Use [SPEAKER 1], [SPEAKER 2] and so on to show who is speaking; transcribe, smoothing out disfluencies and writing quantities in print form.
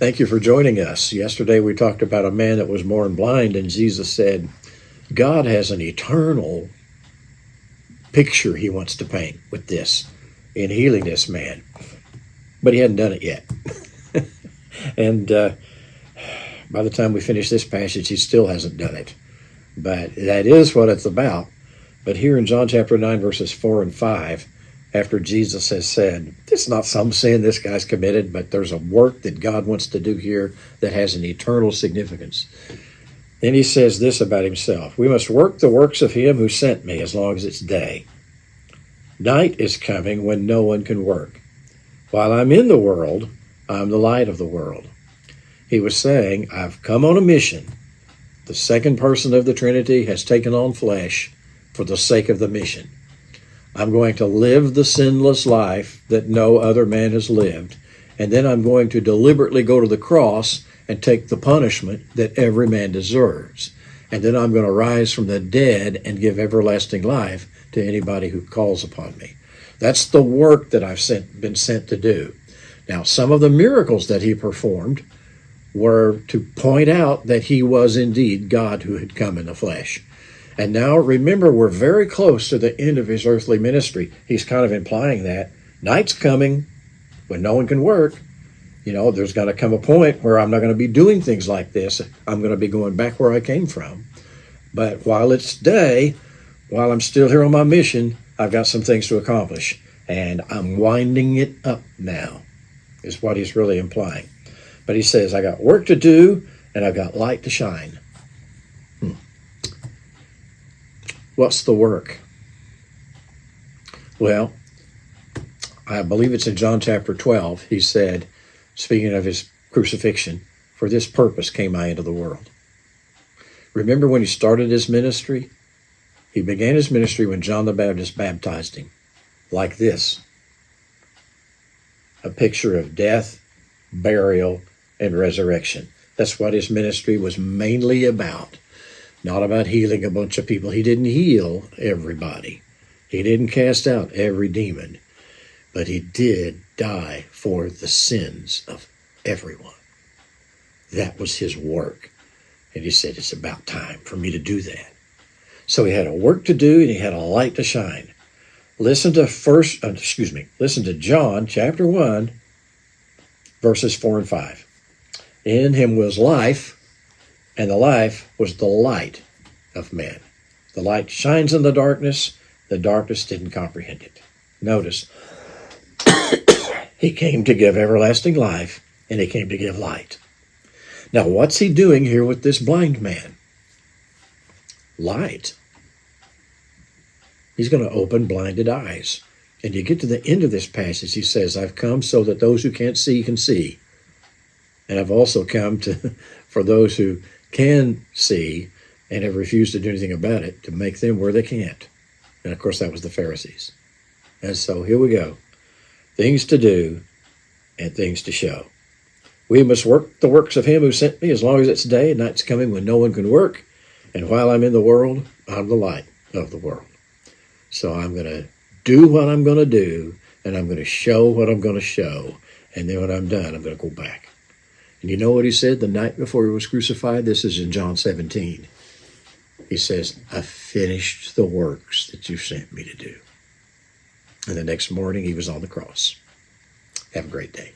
[SPEAKER 1] Thank you for joining us. Yesterday we talked about a man that was born blind, and Jesus said, God has an eternal picture he wants to paint with this in healing this man. But he hadn't done it yet. And by the time we finish this passage, he still hasn't done it. But that is what it's about. But here in John chapter 9, verses 4 and 5, after Jesus has said, it's not some sin this guy's committed, but there's a work that God wants to do here that has an eternal significance. Then he says this about himself: we must work the works of him who sent me as long as it's day. Night is coming when no one can work. While I'm in the world, I'm the light of the world. He was saying, I've come on a mission. The second person of the Trinity has taken on flesh for the sake of the mission. I'm going to live the sinless life that no other man has lived, and then I'm going to deliberately go to the cross and take the punishment that every man deserves. And then I'm going to rise from the dead and give everlasting life to anybody who calls upon me. That's the work that I've been sent to do. Now, some of the miracles that he performed were to point out that he was indeed God who had come in the flesh. And now, remember, we're very close to the end of his earthly ministry. He's kind of implying that night's coming when no one can work. You know, there's going to come a point where I'm not going to be doing things like this. I'm going to be going back where I came from. But while it's day, while I'm still here on my mission, I've got some things to accomplish. And I'm winding it up now, is what he's really implying. But he says, I got work to do, and I've got light to shine. What's the work? Well, I believe it's in John chapter 12. He said, speaking of his crucifixion, for this purpose came I into the world. Remember when he started his ministry? He began his ministry when John the Baptist baptized him, like this. A picture of death, burial, and resurrection. That's what his ministry was mainly about. Not about healing a bunch of people. He didn't heal everybody. He didn't cast out every demon. But he did die for the sins of everyone. That was his work. And he said, it's about time for me to do that. So he had a work to do and he had a light to shine. Listen to John chapter 1, verses 4 and 5. In him was life, and the life was the light of men. The light shines in the darkness didn't comprehend it. Notice, he came to give everlasting life, and he came to give light. Now, what's he doing here with this blind man? Light. He's going to open blinded eyes. And you get to the end of this passage, he says, I've come so that those who can't see can see. And I've also come for those who can see and have refused to do anything about it, to make them where they can't. And of course, that was the Pharisees. And so here we go. Things to do and things to show. We must work the works of him who sent me as long as it's day, and night's coming when no one can work. And while I'm in the world, I'm the light of the world. So I'm going to do what I'm going to do, and I'm going to show what I'm going to show. And then when I'm done, I'm going to go back. And you know what he said the night before he was crucified? This is in John 17. He says, I finished the works that you sent me to do. And the next morning, he was on the cross. Have a great day.